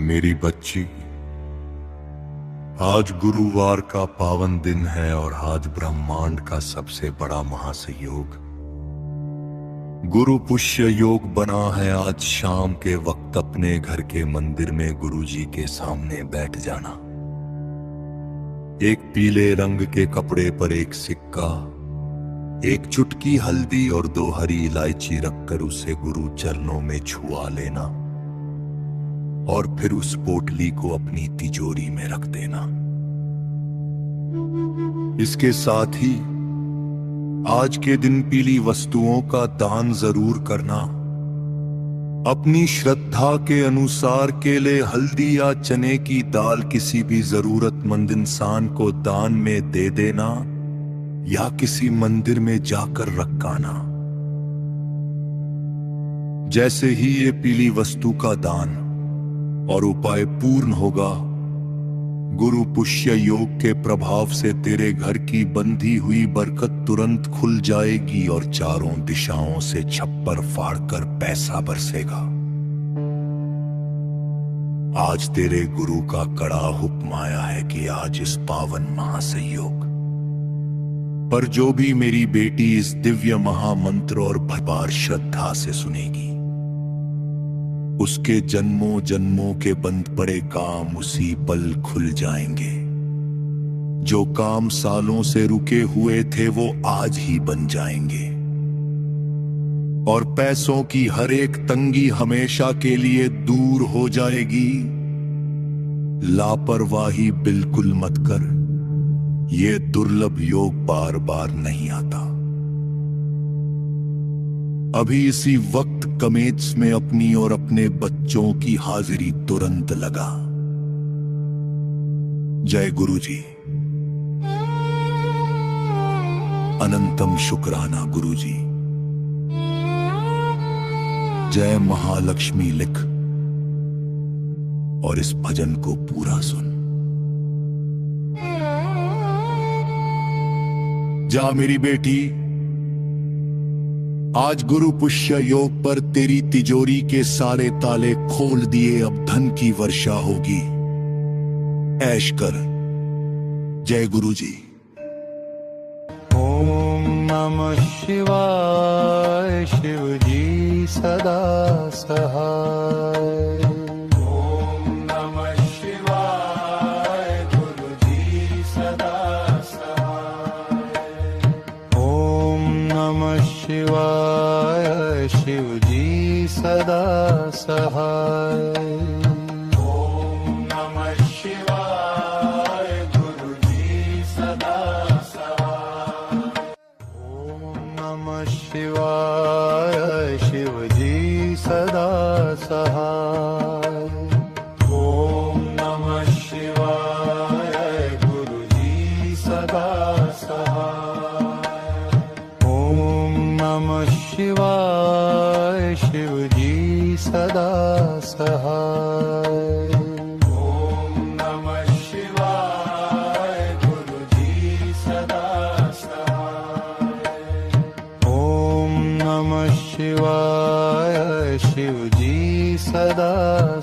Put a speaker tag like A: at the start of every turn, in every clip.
A: मेरी बच्ची, आज गुरुवार का पावन दिन है और आज ब्रह्मांड का सबसे बड़ा महासंयोग गुरु पुष्य योग बना है। आज शाम के वक्त अपने घर के मंदिर में गुरुजी के सामने बैठ जाना। एक पीले रंग के कपड़े पर एक सिक्का, एक चुटकी हल्दी और 2 हरी इलायची रखकर उसे गुरु चरणों में छुआ लेना और फिर उस पोटली को अपनी तिजोरी में रख देना। इसके साथ ही आज के दिन पीली वस्तुओं का दान जरूर करना। अपनी श्रद्धा के अनुसार केले, हल्दी या चने की दाल किसी भी जरूरतमंद इंसान को दान में दे देना या किसी मंदिर में जाकर रखाना। जैसे ही ये पीली वस्तु का दान और उपाय पूर्ण होगा, गुरु पुष्य योग के प्रभाव से तेरे घर की बंधी हुई बरकत तुरंत खुल जाएगी और चारों दिशाओं से छप्पर फाड़कर पैसा बरसेगा। आज तेरे गुरु का कड़ा हुक्म आया है कि आज इस पावन महासंयोग पर जो भी मेरी बेटी इस दिव्य महामंत्र और भरपूर श्रद्धा से सुनेगी, उसके जन्मों जन्मों के बंद पड़े काम उसी पल खुल जाएंगे। जो काम सालों से रुके हुए थे वो आज ही बन जाएंगे और पैसों की हर एक तंगी हमेशा के लिए दूर हो जाएगी। लापरवाही बिल्कुल मत कर, ये दुर्लभ योग बार बार नहीं आता। अभी इसी वक्त कमेट्स में अपनी और अपने बच्चों की हाजिरी तुरंत लगा। जय गुरुजी। अनंतम शुक्राना गुरुजी। जय महालक्ष्मी लिख और इस भजन को पूरा सुन। जा मेरी बेटी, आज गुरु पुष्य योग पर तेरी तिजोरी के सारे ताले खोल दिए। अब धन की वर्षा होगी। ऐश कर। जय गुरुजी।
B: ओम नमः शिवाय। शिव जी सदा सहाय। ओम नमः शिवाय। गुरु जी सदा सहाय। ओम नमः शिवाय। शिव जी सदा सहाय। ओम नमः शिवाय। गुरु जी सदा सहाय। ओम नमः शिवाय। शिव जी सदा सहाय। ओम नमः शिवाय। गुरु जी सदा सहाय। ओम नमः शिवाय। शिव जी सदा सहाय। ओम नमः शिवाय। गुरु जी सदा सहाय। ओम नमः शिवाय। शिव जी सदा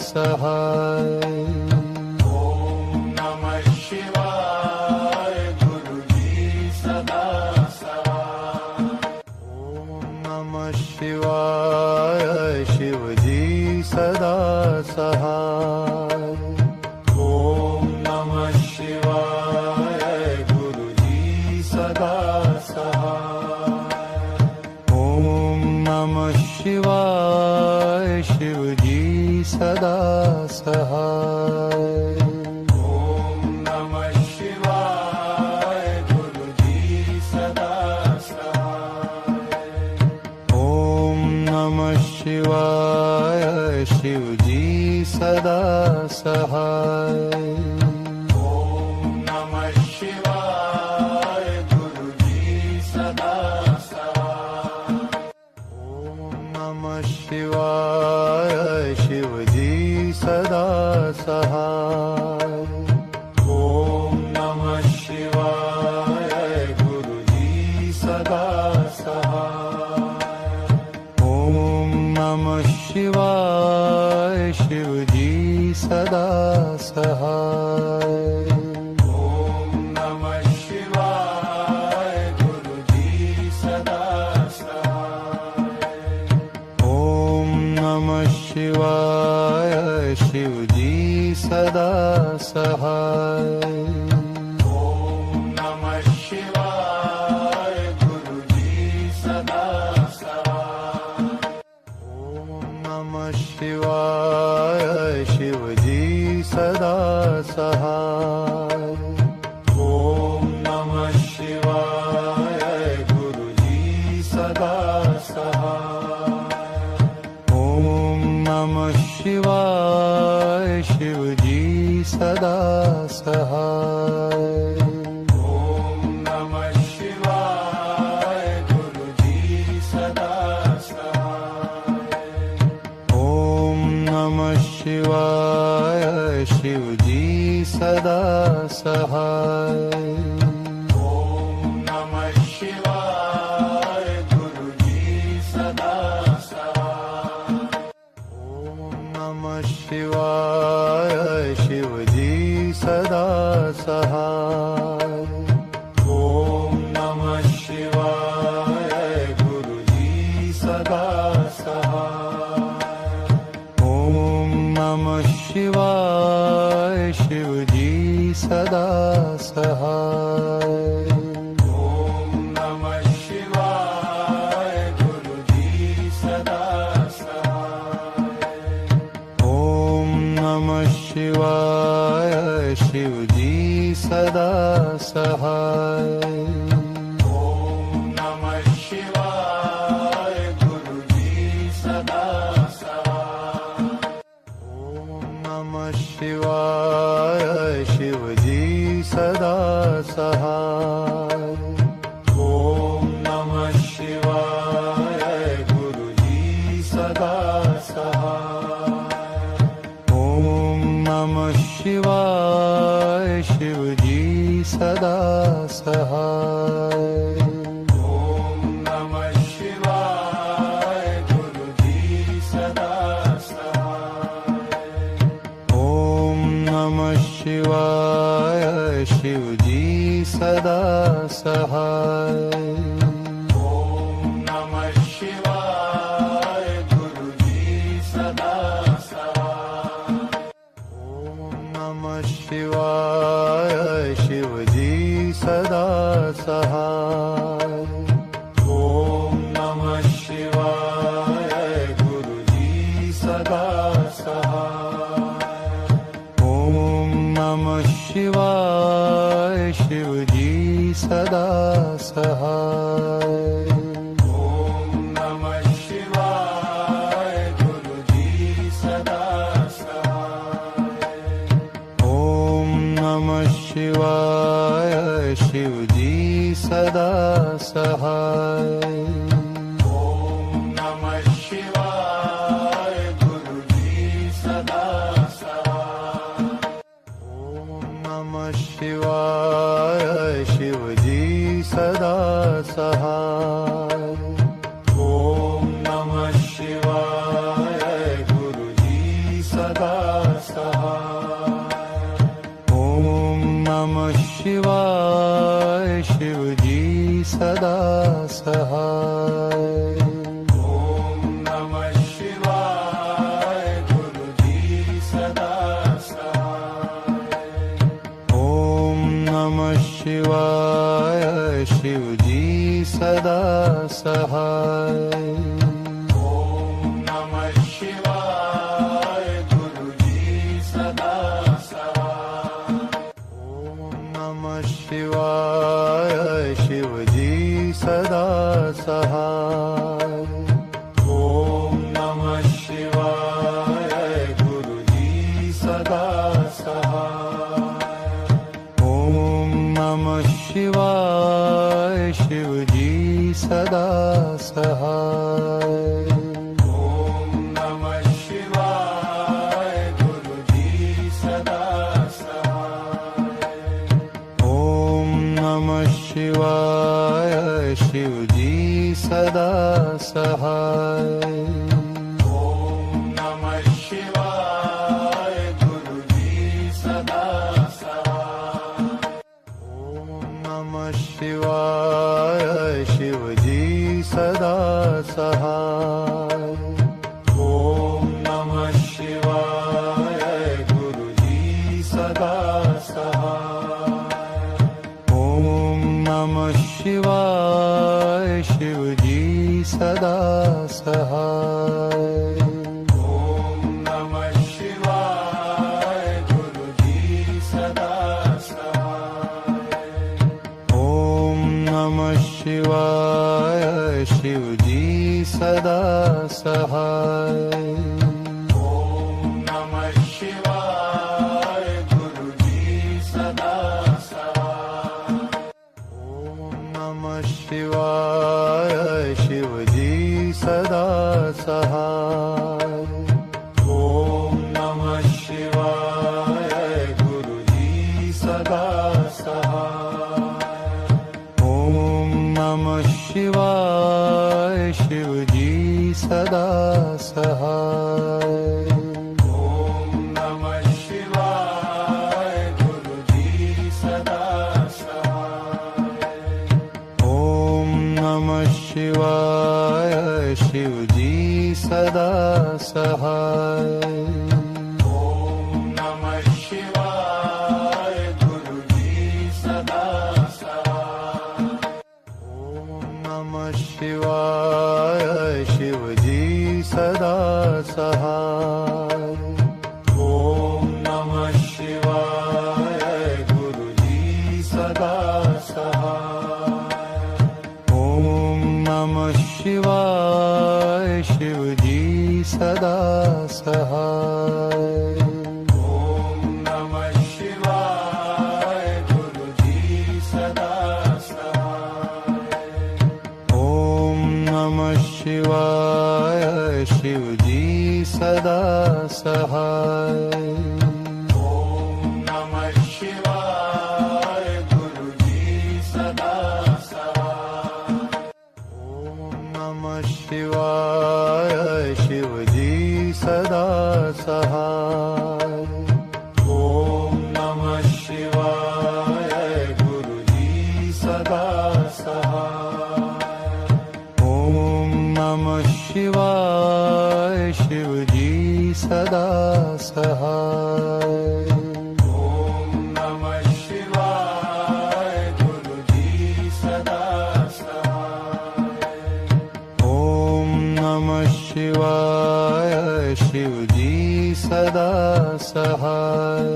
B: सहाय। ओम नमः शिवाय। गुरु जी सदा सहाय। ओम नमः शिवाय। शिव जी सदा सहाय। ओम नमः शिवाय। गुरु जी सदा सहाय। ओम नमः शिवाय। शिव जी सदा सहाय। ओम नमः शिवाय। गुरु जी सदा सहाय। ओम नमः शिवाय। शिव जी सदा सहाय। ओम नमः शिवाय। गुरु जी सदा सहाय। ओम नमः शिवाय। शिव जी सदा सहाय। ओम नमः शिवाय। गुरु जी सदा सहाय। ओम नमः शिवाय। शिव जी सदा सहाय। ओम नमः शिवाय गुरुजी सदा सहाय। ओम नमः शिवाय शिवजी सदा सहाय। ओम नमः शिवाय गुरुजी सदा सहाय। ओम नमः शिवाय शिवजी सदा सहाय। ओम नमः शिवाय गुरुजी सदा सहाय। ओम नमः शिवाय शिवजी सदा सहाय। ओम नमः शिवाय गुरुजी सदा सहाय। ओम नमः शिवाय शिवजी सदा सहाय। ओम नमः शिवाय गुरुजी सदा सहाय। ओम नमः शिवाय शिवजी सदा सहाय। ओम नमः शिवाय गुरुजी सदा सहाय। ओम नमः शिवाय शिवजी सदा सहाय। ओम नमः शिवाय गुरुजी सदा सहाय। ओम नमः शिवाय शिवजी सदा सहाय। ओम नमः शिवाय गुरुजी सदा सहाय। ओम नमः शिवाय शिवजी सदा सहाय। ओम नमः शिवाय गुरुजी सदा सहाय। ओम नमः शिवाय शिवजी सदा सहाय। ओम नमः शिवाय गुरुजी सदा सहाय। ओम नमः शिवाय शिवजी सदा सहाय। ओम नमः शिवाय गुरुजी सदा सहाय। ओम नमः शिवाय शिवजी सदा सहाय। ओम नमः शिवाय गुरुजी सदा सहाय। ओम नमः शिवाय शिवजी सदा सहाय। ओम नमः शिवाय गुरुजी सदा सहाय। ओम नमः शिवाय शिवजी सदा सहाय। ओम नमः शिवाय गुरुजी सदा सहाय। ओम नमः शिवाय शिवजी सदा सहाय। ओम नमः शिवाय गुरुजी सदा सहाय। ओम नमः शिवाय शिवजी सदा सहाय। ओम नमः शिवाय गुरुजी सदा सहाय। ओम नमः शिवाय शिवजी सदा सहाय। ओम नमः शिवाय गुरुजी सदा सहाय। ओम नमः शिवाय शिवजी सदा सहाय। ओम नमः शिवाय गुरुजी सदा सहाय। ओम नमः शिवाय शिवजी सदा सहाय। ओम नमः शिवाय गुरुजी सदा सहाय। ओम नमः शिवाय शिवजी सदा सहाय। ओम नमः शिवाय गुरुजी शिवाय शिवजी सदा सहाय
C: ओम नमः शिवाय गुरुजी सदा सहाय
B: ओम नमः शिवाय शिवजी सदा सहाय
C: ओम नमः शिवाय गुरुजी सदा सहाय
B: ओम नमः शिवाय शिवजी सदा सहाय
C: ओम नमः शिवाय गुरुजी सदा सहाय
B: ओम नमः शिवाय शिवजी सदा सहाय
C: ओम नमः शिवाय गुरुजी सदा सहाय
B: ओम नमः शिवाय शिवजी सदा सहाय
C: ओम नमः शिवाय गुरुजी सदा सहाय
B: ओम नमः शिवाय शिवजी सदा सहाय
C: ओम नमः शिवाय गुरुजी सदा सहाय
B: ओम नमः शिवाय शिवजी सदा सहाय
C: ओम नमः शिवाय गुरुजी सदा सहाय
B: ओम नमः शिवाय शिवजी सदा सहाय
C: ओम नमः शिवाय गुरुजी सदा सहाय
B: ओम नमः शिवाय शिवजी सदा सहाय
C: ओम नमः शिवाय गुरुजी सदा सहाय
B: ओम नमः शिवाय शिवजी सदा सहाय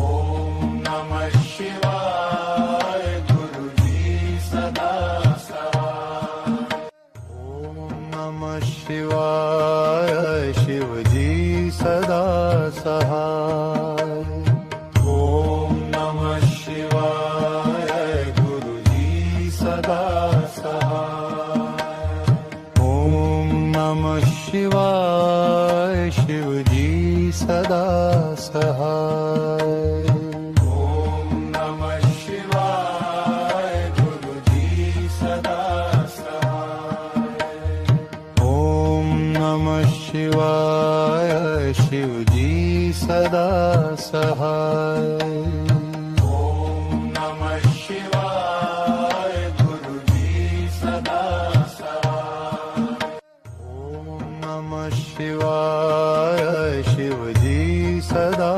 C: ओम नमः शिवाय गुरुजी सदा सहाय
B: ओम नमः शिवाय शिवजी सदा सहाय
C: ओम नमः शिवाय गुरुजी सदा सहाय
B: ओम नमः शिवाय शिवजी सदा सहाय
C: ओम नमः शिवाय गुरुजी सदा सहाय
B: ओम नमः शिवाय शिवजी सदा सहाय
C: ओम नमः शिवाय गुरुजी सदा सहाय
B: ओम नमः शिवाय शिवजी सदा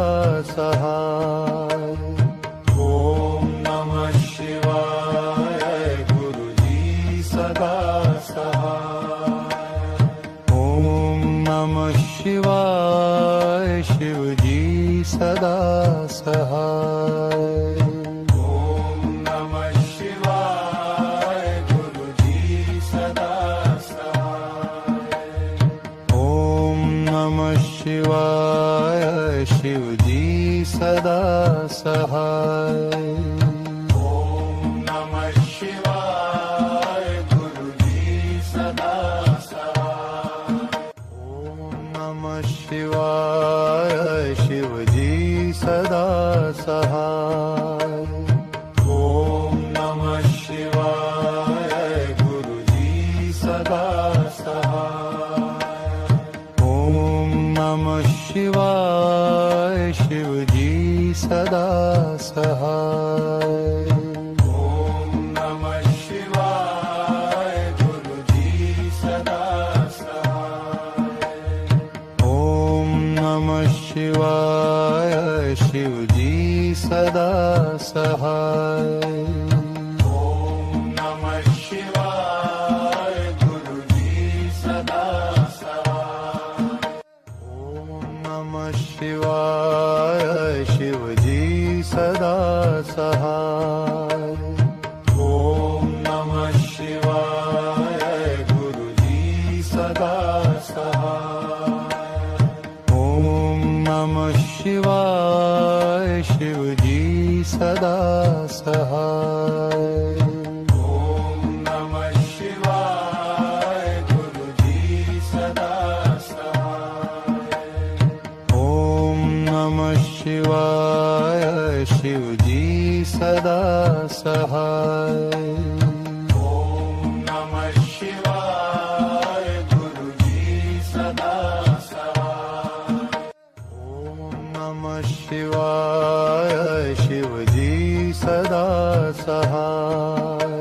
B: सहाय
C: ओम नमः शिवाय गुरुजी सदा सहाय
B: ओम नमः शिवाय शिवजी सदा सहाय
C: ओम नमः शिवाय गुरुजी सदा सहाय
B: ओम नमः शिवाय शिवजी सदा सहाय
C: ओम नमः शिवाय गुरुजी सदा सहाय
B: ओम नमः शिवाय शिवजी सदा सहाय
C: ओम नमः शिवाय गुरुजी सदा सहाय
B: ओम नमः शिवाय शिवजी सदा सहाय
C: ओम नमः शिवाय गुरुजी सदा सहाय
B: ओम नमः शिवाय शिवजी सदा सहाय
C: ओम नमः शिवाय गुरुजी सदा सहाय
B: ओम नमः शिवाय शिवजी सदा सहाय
C: ओम नमः
B: शिवाय शिवजी सदा सहाय
C: ॐ नमः शिवाय गुरुजी सदा सहाय
B: ॐ नमः शिवाय शिवजी सदा सहाय
C: ॐ नमः शिवाय गुरुजी सदा सहाय
B: ॐ नमः शिवाय शिवजी सदा सहाय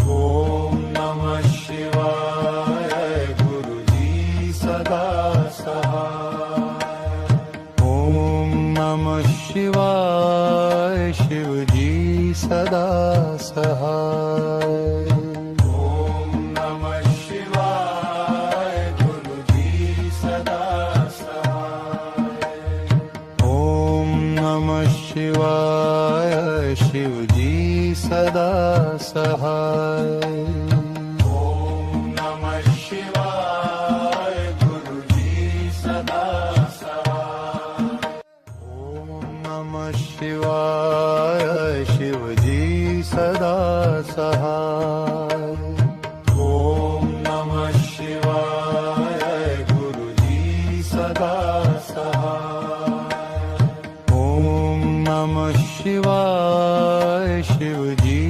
C: ॐ नमः शिवाय गुरुजी सदा सहाय
B: ॐ नमः शिवाय शिवजी सदा सहाय
C: ॐ नमः शिवाय गुरुजी सदा सहाय
B: ॐ नमः शिवाय शिवजी सदा सहाय
C: ॐ नमः शिवाय गुरुजी सदा सहाय
B: ॐ नमः शिवाय शिवजी सदा सहाय
C: ॐ नमः शिवाय गुरुजी सदा सहाय
B: ॐ नमः शिवाय शिवजी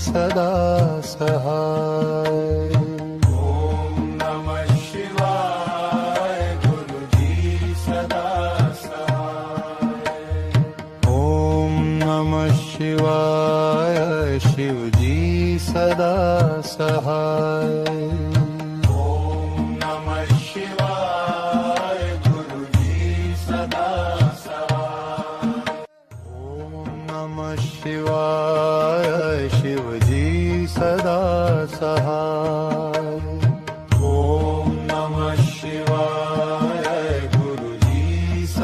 B: सदा सहाय
C: ॐ नमः शिवाय गुरुजी सदा सहाय
B: ॐ नमः शिवाय शिवजी सदा सहाय
C: ॐ नमः शिवाय गुरुजी सदा सहाय
B: ॐ नमः शिवाय शिवजी सदा सहाय
C: ॐ नमः शिवाय गुरुजी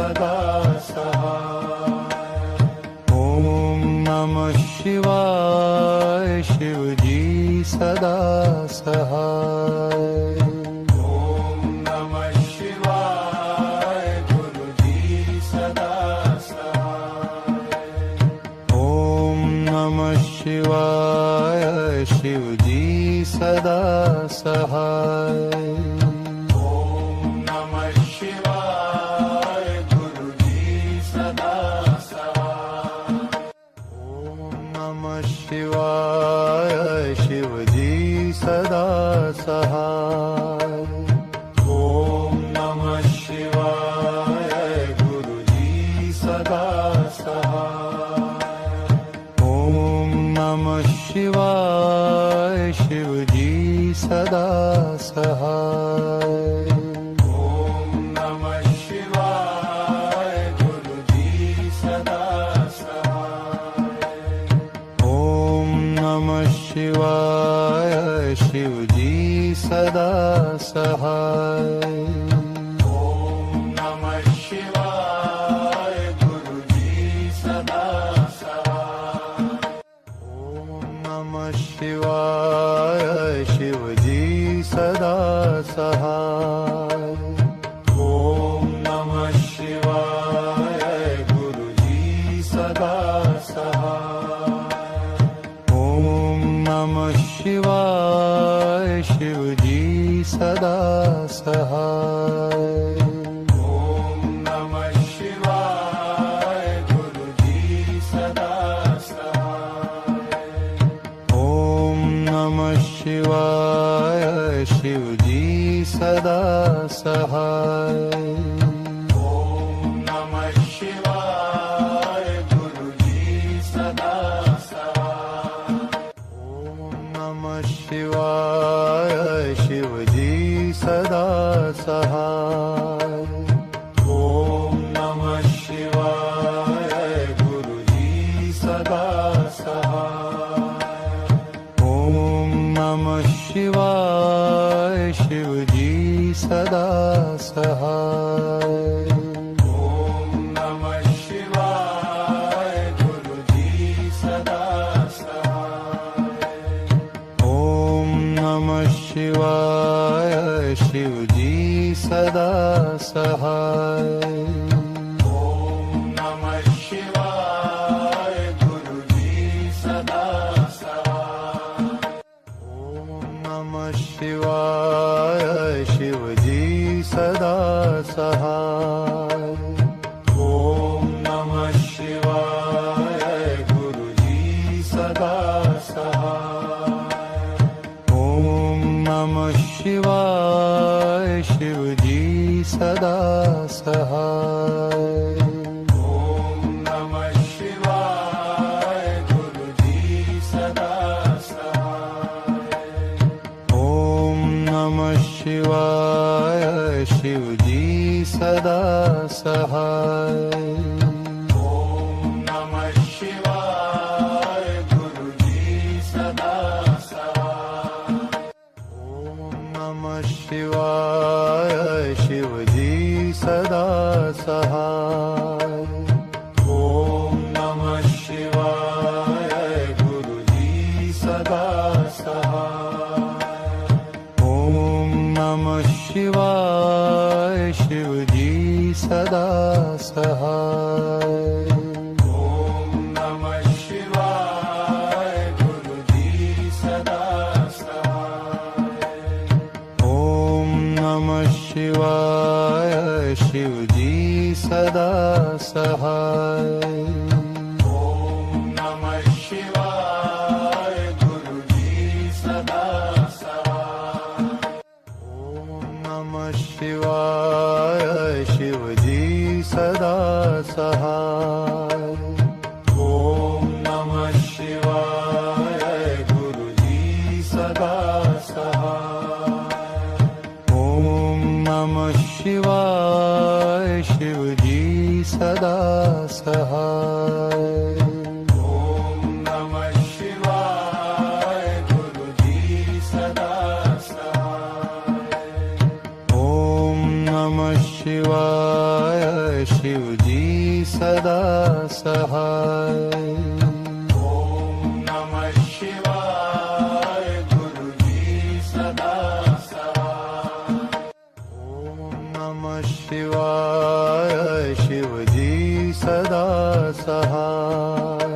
C: सदा सहाय
B: ॐ नमः शिवाय शिवजी सदा सहाय
C: ॐ नमः शिवाय गुरुजी सदा सहाय
B: ॐ नमः शिवाय शिवजी सदा सहाय
C: ॐ नमः शिवाय गुरुजी सदा सहाय
B: ॐ नमः शिवाय शिवजी सदा सहाय
C: ॐ नमः शिवाय गुरुजी सदा सहाय
B: ॐ नमः शिवाय शिवजी सदा सहाय
C: ॐ नमः शिवाय गुरुजी सदा सहाय
B: ॐ नमः शिवाय शिवजी सदा सहाय
C: ॐ नमः शिवाय गुरुजी सदा सहाय
B: ॐ नमः शिवाय शिवजी सदा सहाय
C: ॐ नमः शिवाय गुरुजी सदा सहाय
B: ॐ नमः शिवाय शिवजी सदा सहाय
C: ॐ नमः शिवाय गुरुजी सदा सहाय
B: ॐ नमः शिवाय शिवजी सदा सहाय
C: ॐ नमः शिवाय गुरुजी सदा सहाय
B: ॐ नमः शिवाय शिवजी सदा सहाय
C: ॐ नमः शिवाय गुरुजी सदा सहाय
B: ॐ नमः शिवाय शिवजी सदा सहाय
C: ओम नमः शिवाय गुरुजी सदा सहाय
B: ओम नमः शिवाय शिवजी सदा सहाय
C: ओम नमः शिवाय गुरुजी सदा सहाय
B: ओम नमः शिवाय शिवजी सदा सहाय
C: ओम नमः शिवाय गुरुजी सदा सहाय
B: ओम नमः शिवाय शिवजी सदा सहाय
C: ओम नमः शिवाय गुरुजी सदा सहाय
B: ओम नमः शिवाय शिवजी सदा सहाय
C: ओम नमः शिवाय गुरुजी सदा सहाय
B: ओम नमः शिवाय शिवजी सदा सहाय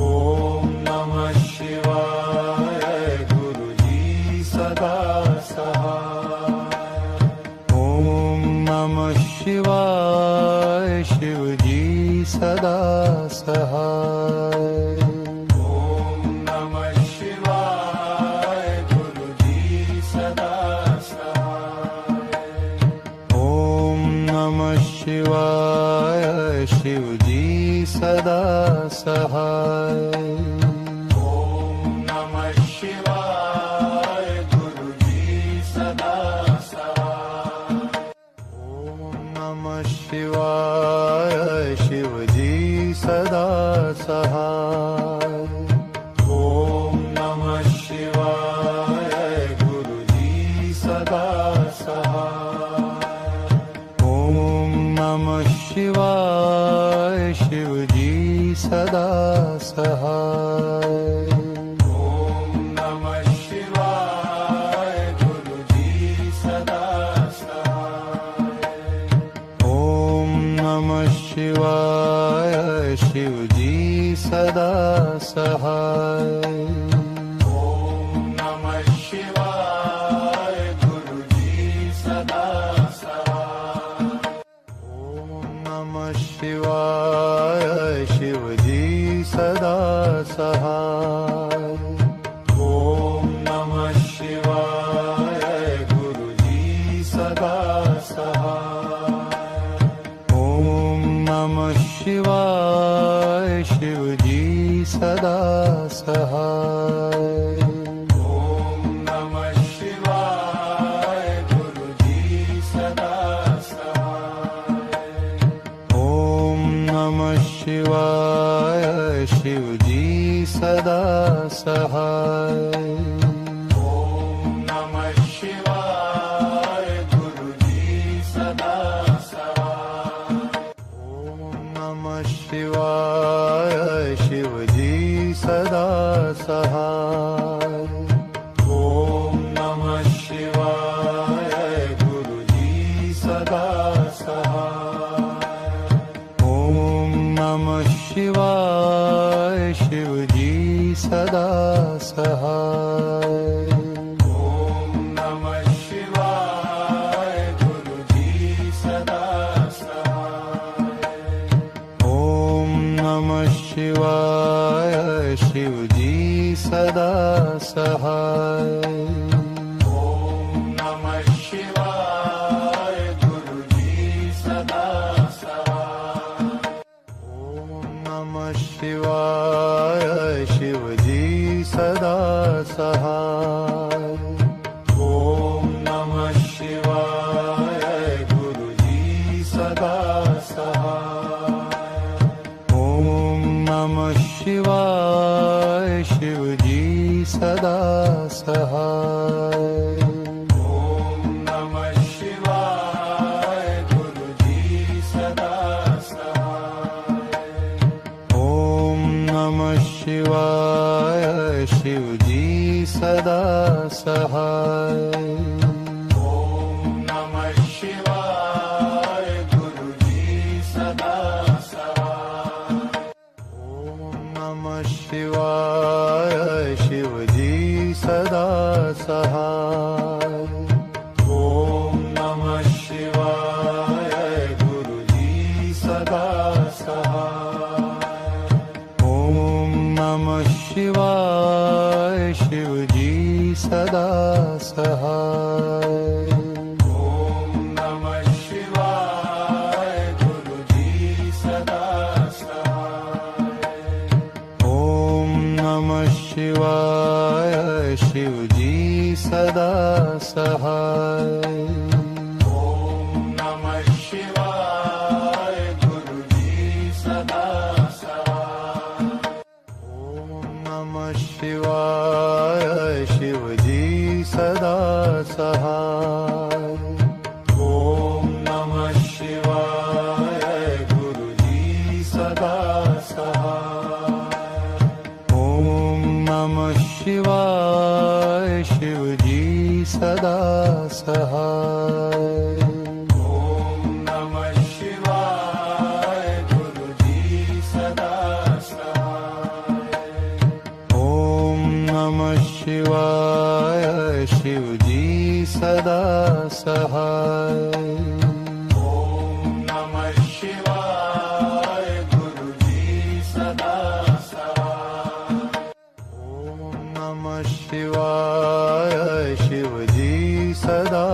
C: ओम नमः शिवाय गुरुजी सदा सहाय
B: ओम नमः शिवाय शिवजी सदा सहाय
C: ओम नमः शिवाय गुरुजी सदा सहाय
B: ओम नमः शिवाय शिवजी सदा सहाय
C: ओम नमः शिवाय गुरुजी सदा सहाय
B: ओम नमः शिवाय शिवजी सदा सहाय
C: ओम नमः शिवाय गुरुजी सदा सहाय
B: ओम नमः शिवाय शिवजी सदा सहाय
C: ओम नमः शिवाय गुरुजी सदा सहाय
B: ओम नमः शिवाय शिवजी सदा सहाय
C: ओम नमः शिवाय गुरुजी सदा सहाय
B: ओम नमः शिवाय शिवजी सदा सहाय
C: ओम नमः शिवाय गुरुजी सदा सहाय
B: ओम नमः शिवाय शिवजी सदा सहाय
C: ओम नमः शिवाय गुरुजी सदा सहाय
B: ओम नमः शिवाय शिवजी सदा सहाय
C: ओम नमः शिवाय गुरुजी सदा सहाय
B: ओम नमः शिवाय शिवजी सदा सहाय
C: ओम नमः शिवाय गुरुजी सदा सहाय
B: ओम नमः शिवाय शिवजी सदा सहाय
C: ओम नमः शिवाय गुरुजी सदा सहाय
B: ओम नमः शिवाय शिवजी सदा सहाय
C: ओम नमः शिवाय गुरुजी सदा सहाय
B: ओम नमः शिवाय शिवजी सदा सहाय
C: ओम नमः शिवाय गुरुजी सदा सहाय
B: ओम नमः शिवाय शिवजी सदा सहाय
C: ओम नमः शिवाय गुरुजी सदा सहाय
B: ओम नमः शिवाय शिवजी सदा सहाय
C: ओम नमः शिवाय गुरुजी सदा सदा सहाय।
B: ओम नमः शिवाय शिवजी सदा सहाय।
C: ओम नमः शिवाय गुरुजी सदा सहाय।
B: ओम नमः शिवाय शिवजी सदा सहाय।
C: ओम नमः शिवाय गुरुजी सदा सहाय।
B: ओम नमः शिवाय शिवजी सदा सहाय।
C: ओम नमः शिवाय गुरुजी सदा सहाय।
B: ओम नमः शिवाय शिवजी सदा सहाय।
C: ओम नमः शिवाय गुरुजी सदा सहाय।
B: ओम नमः शिवाय शिवजी सदा सहाय।
C: ओम नमः शिवाय गुरुजी सदा सहाय।
B: ओम नमः शिवाय शिवजी सदा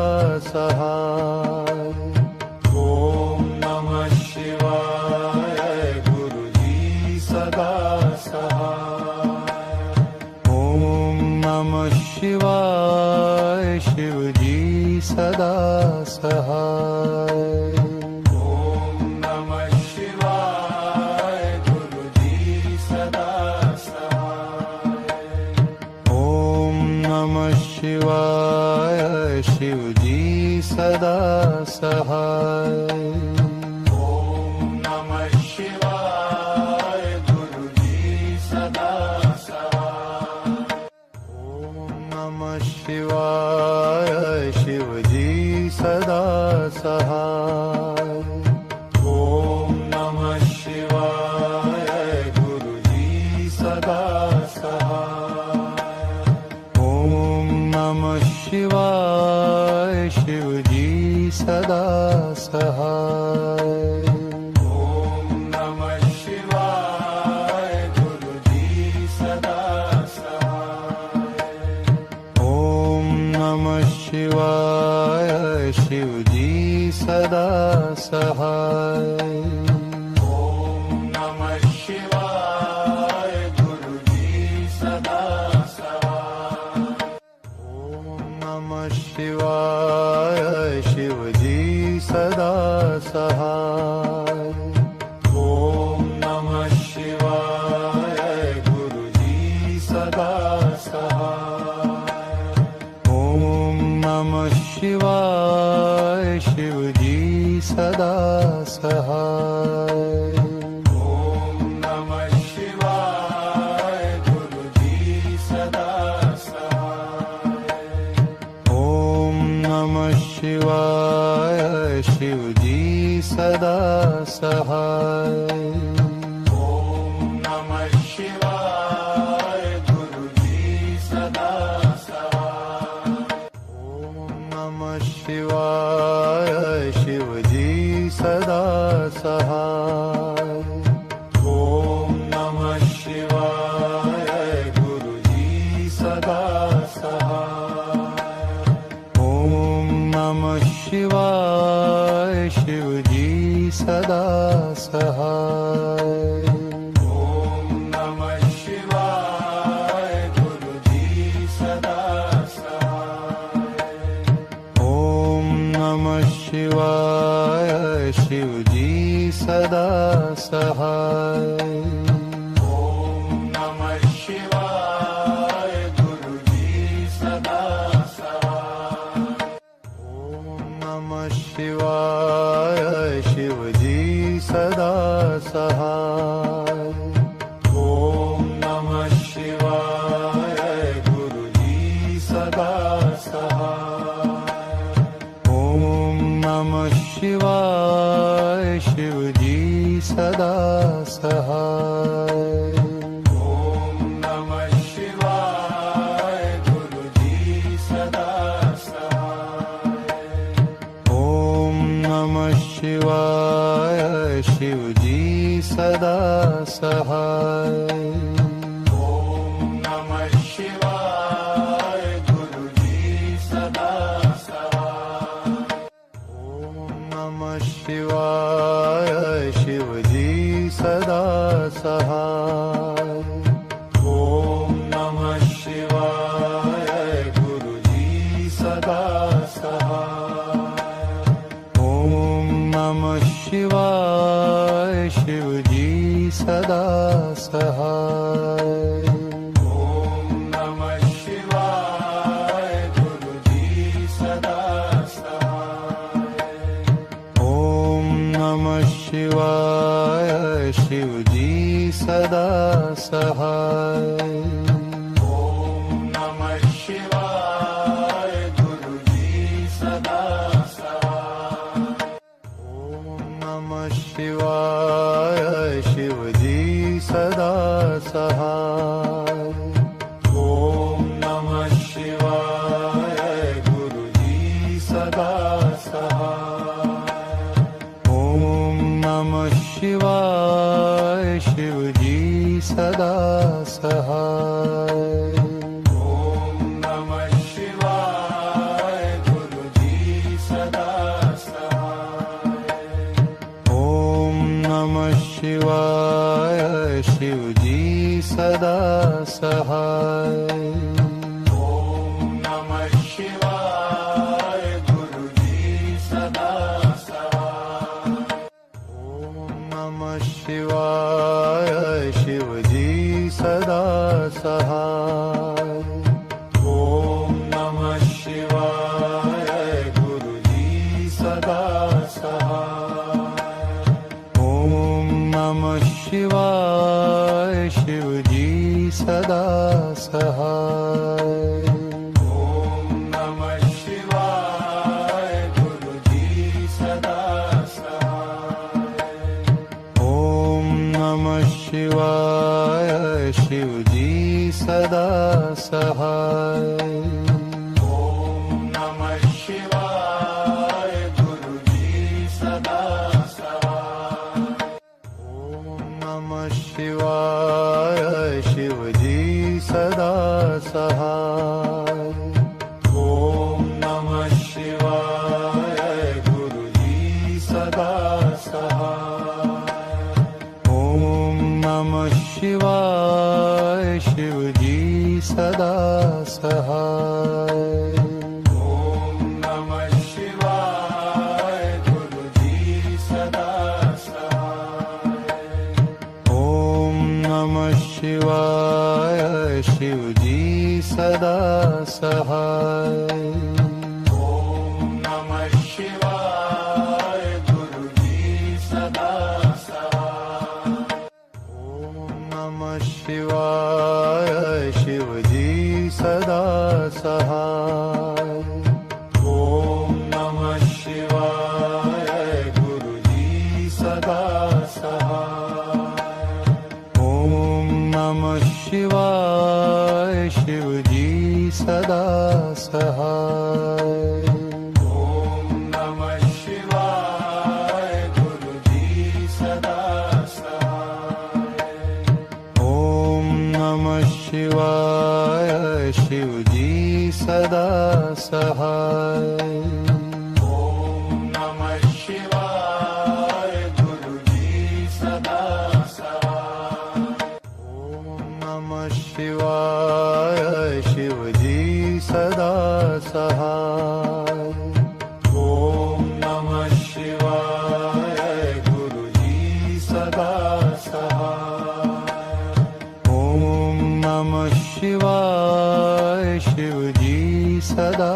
B: सहाय।
C: ओम नमः शिवाय गुरुजी सदा सहाय।
B: ओम नमः शिवाय शिवजी सदा सहाय।
C: ओम नमः शिवाय गुरुजी सदा सहाय।
B: ओम नमः शिवाय शिवजी सदा सहाय।
C: ओम नमः शिवाय गुरुजी सदा सहाय।
B: ओम नमः शिवाय शिवजी सदा सहाय।
C: ओम नमः शिवाय गुरुजी सदा सहाय।
B: ओम नमः शिवाय शिवजी सदा सहाय।
C: ओम नमः शिवाय गुरुजी सदा सहाय।
B: ओम नमः शिवाय शिवजी सदा सहाय।
C: ओम नमः शिवाय गुरुजी सदा सहाय।
B: ओम नमः शिवाय शिवजी सदा सहाय।
C: ओम नमः शिवाय गुरुजी सदा सहाय।
B: ओम नमः शिवाय शिवजी सदा सहाय।
C: ओम नमः शिवाय गुरुजी सदा सहाय।
B: ओम नमः शिवाय शिवजी सदा सहाय।
C: ओम नमः शिवाय गुरुजी सदा सहाय।
B: ओम नमः शिवाय शिवजी सदा सहाय।
C: ओम नमः शिवाय गुरुजी सदा सहाय।
B: ओम नमः शिवाय शिवजी सदा सहाय।
C: ओम नमः शिवाय गुरुजी सदा सहाय।
B: ओम नमः शिवाय शिवजी सदा सहाय।
C: ओम नमः शिवाय गुरुजी सदा सहाय।
B: ओम नमः शिवाय शिवजी सदा सहाय।
C: ओम नमः शिवाय गुरुजी सदा सहाय।
B: ओम नमः शिवाय शिवजी सदा सहाय।
C: ओम नमः शिवाय गुरुजी सदा सहाय।
B: ओम नमः शिवाय शिवजी सदा सहाय।
C: ओम नमः शिवाय गुरुजी सदा सहाय।
B: ओम नमः शिवाय शिवजी सदा सहाय।
C: ओम नमः शिवाय गुरुजी सदा सहाय।
B: ओम नमः शिवाय शिवजी सदा सहाय।
C: ओम नमः शिवाय गुरुजी सदा सहाय।
B: ओम नमः शिवाय शिवजी सदा सहाय।
C: ओम नमः शिवाय गुरुजी सदा सहाय।
B: ओम नमः शिवाय शिवजी सदा सहाय।
C: ओम नमः शिवाय गुरुजी सदा सहाय।
B: ओम नमः शिवाय शिवजी सदा सहाय।
C: ओम नमः शिवाय गुरुजी सदा सहाय।
B: ओम नमः शिवाय शिवजी सदा सहाय।
C: ओम नमः शिवाय गुरुजी सदा सहाय।
B: ओम नमः शिवाय शिवजी सदा सहाय।
C: ओम नमः शिवाय गुरुजी सदा सहाय।
B: ओम नमः शिवाय शिवजी सदा सहाय।
C: ओम नमः शिवाय गुरुजी सदा सहाय।
B: ओम नमः शिवाय शिवजी सदा सहाय।
C: ओम नमः शिवाय गुरुजी सदा सहाय।
B: ओम नमः शिवाय शिवजी सदा सहाय।
C: ओम नमः शिवाय गुरुजी सदा सहाय।
B: ओम नमः शिवाय शिवजी सदा सहाय।
C: ओम नमः शिवाय गुरुजी सदा सहाय।
B: ओम नमः शिवाय शिवजी सदा सहाय।
C: ओम नमः शिवाय गुरुजी सदा सहाय।
B: ओम नमः शिवाय शिवजी सदा सहाय।
C: ओम नमः शिवाय गुरुजी सदा सहाय।
B: ओम नमः शिवाय शिवजी सदा सहाय।
C: ओम नमः शिवाय गुरुजी सदा सहाय।
B: ओम नमः शिवाय शिवजी सदा सहाय।
C: ओम नमः शिवाय गुरुजी सदा सहाय।
B: ओम नमः शिवाय शिवजी सदा सहाय।
C: ओम नमः शिवाय गुरुजी सदा सहाय।
B: ओम नमः शिवाय शिवजी सदा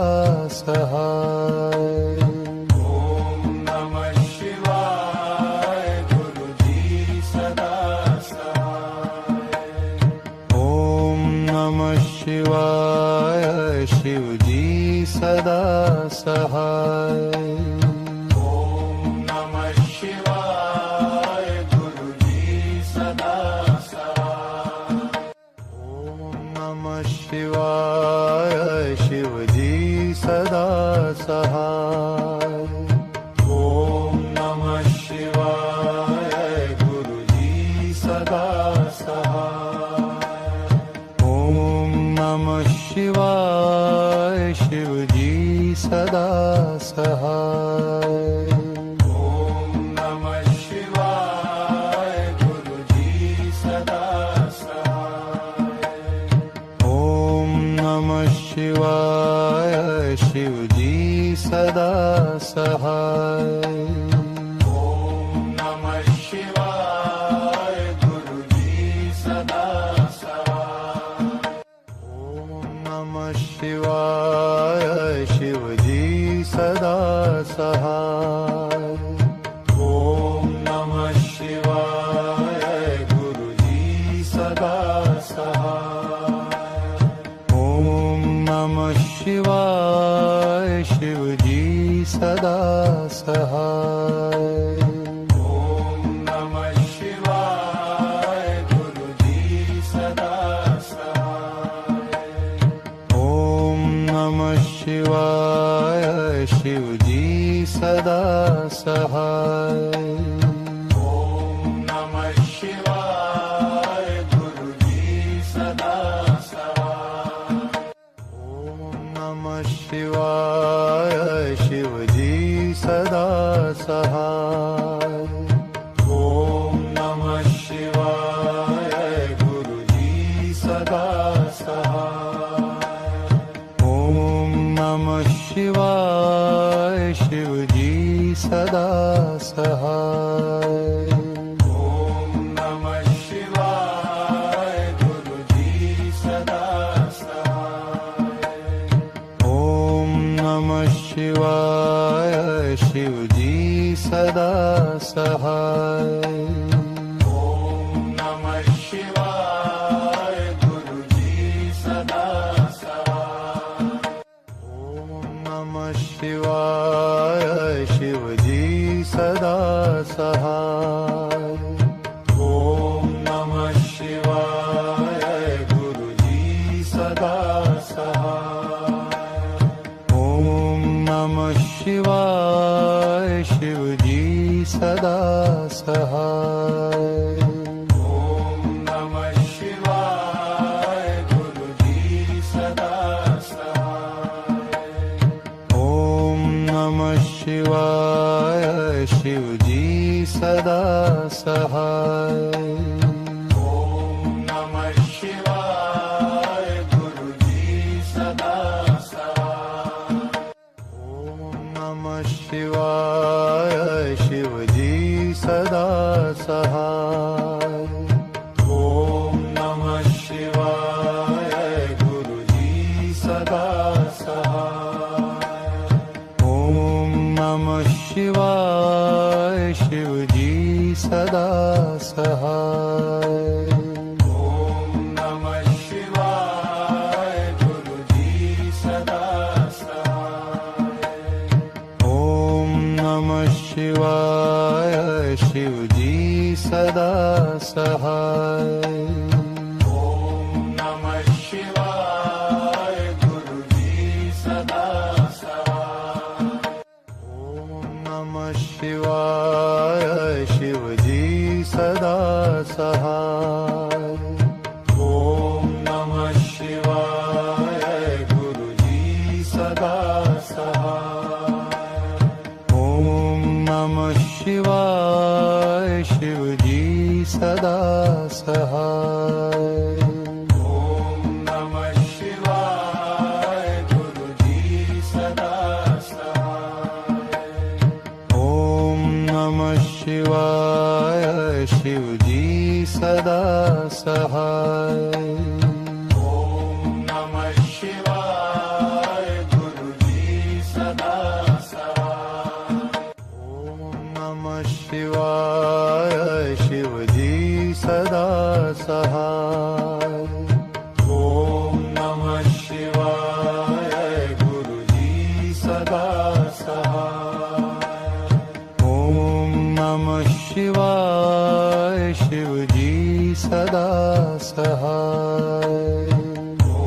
B: सहाय।
C: ओम नमः शिवाय गुरुजी सदा सहाय।
B: ओम नमः शिवाय शिवजी सदा सहाय।
C: ओम नमः शिवाय गुरुजी सदा सहाय।
B: ओम नमः शिवाय शिवजी सदा सहाय।
C: ओम नमः शिवाय
B: सहाय
C: ॐ नमः शिवाय गुरुजी सदा सहाय
B: ॐ नमः शिवाय शिवजी सदा सहाय
C: ॐ नमः शिवाय गुरुजी सदा सहाय
B: ॐ नमः शिवाय शिवजी सदा सहाय
C: ॐ नमः शिवाय गुरुजी सदा सहाय
B: ॐ नमः शिवाय शिवजी सदा सहाय
C: ॐ नमः शिवाय गुरुजी सदा सहाय
B: ॐ नमः शिवाय शिवजी सदा सहाय
C: ॐ नमः शिवाय गुरुजी सदा सहाय
B: ॐ नमः शिवाय शिवजी सदा सहाय
C: ॐ नमः शिवाय गुरुजी सदा सहाय
B: ॐ नमः शिवाय शिवजी सदा सहाय
C: ॐ नमः शिवाय गुरुजी सदा सहाय
B: ॐ नमः शिवाय शिवजी सदा सहाय
C: ॐ नमः शिवाय गुरुजी सदा सहाय
B: ॐ नमः शिवाय शिवजी सदा सहाय
C: ॐ नमः शिवाय गुरुजी सदा सहाय
B: ॐ नमः शिवाय शिवजी सदा सहाय
C: ॐ नमः शिवाय गुरुजी सदा सहाय
B: ॐ नमः शिवाय शिवजी सदा सहाय
C: ॐ नमः शिवाय गुरुजी सदा सहाय
B: ॐ नमः शिवाय शिवजी सदा सहाय
C: ॐ नमः शिवाय गुरुजी सदा सहाय
B: ॐ नमः शिवाय शिवजी सदा सहाय
C: ॐ नमः शिवाय गुरुजी सदा सहाय
B: ॐ नमः शिवाय शिवजी सदा सहाय
C: ॐ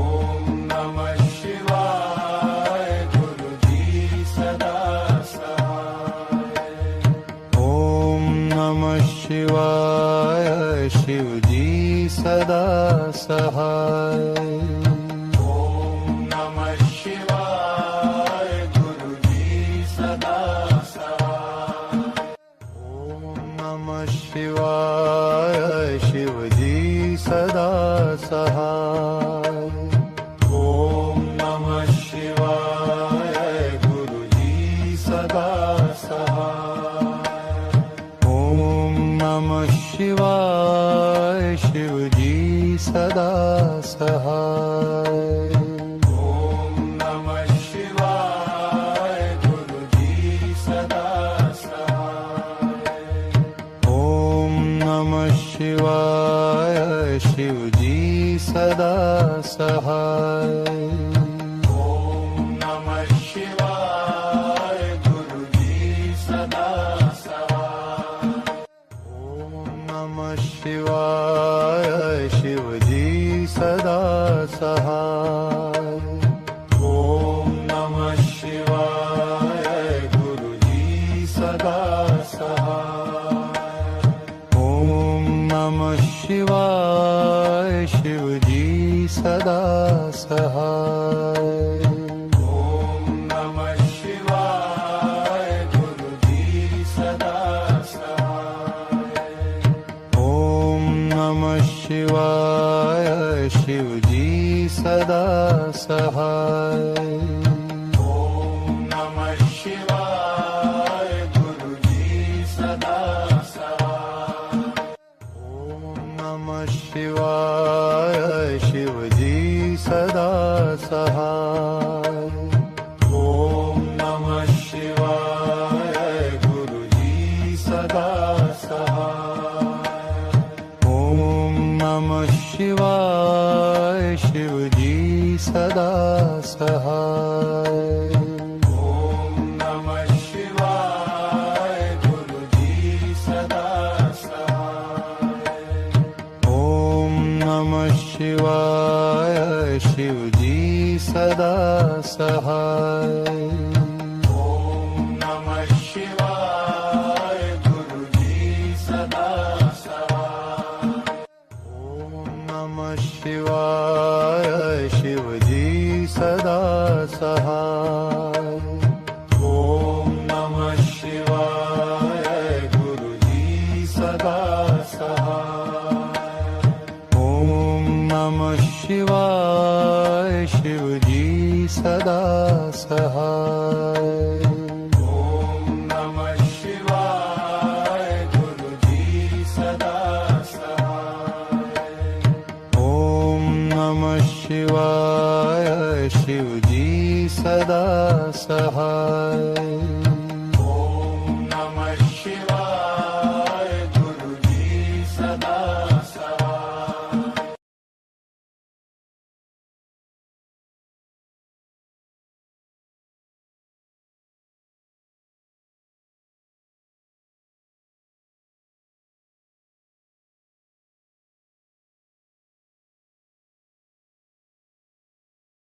C: नमः शिवाय गुरुजी सदा सहाय
B: ॐ नमः शिवाय शिवजी सदा सहाय
C: ॐ नमः शिवाय गुरुजी सदा सहाय
B: ॐ नमः शिवाय शिवजी सदा सहाय
C: ॐ नमः शिवाय गुरुजी सदा सहाय
B: ॐ नमः शिवाय शिवजी सदा सहाय
C: ॐ नमः शिवाय गुरुजी सदा सहाय
B: ॐ नमः शिवाय शिवजी सदा सहाय
C: ॐ नमः शिवाय गुरुजी सदा सहाय
B: ॐ नमः शिवाय शिवजी सदा सहाय
C: ॐ नमः शिवाय गुरुजी सदा सहाय
B: ॐ नमः शिवाय शिवजी सदा सहाय
C: ॐ नमः शिवाय गुरुजी
B: शिवाय शिवजी सदा सहाय
C: ओम नमः शिवाय गुरुजी सदा सहाय
B: ओम नमः शिवाय शिवजी सदा सहाय
C: ओम नमः शिवाय गुरुजी सदा सहाय
B: ओम नमः शिवाय शिवजी सदा सहाय
C: ओम नमः शिवाय गुरुजी सदा सहाय
B: ओम नमः शिवाय शिवजी सदा सहाय
C: ओम नमः शिवाय गुरुजी सदा सहाय
B: ओम नमः शिवाय शिवजी सदा सहाय
C: ओम नमः शिवाय गुरुजी सदा सहाय
B: ओम नमः शिवाय शिवजी सदा सहाय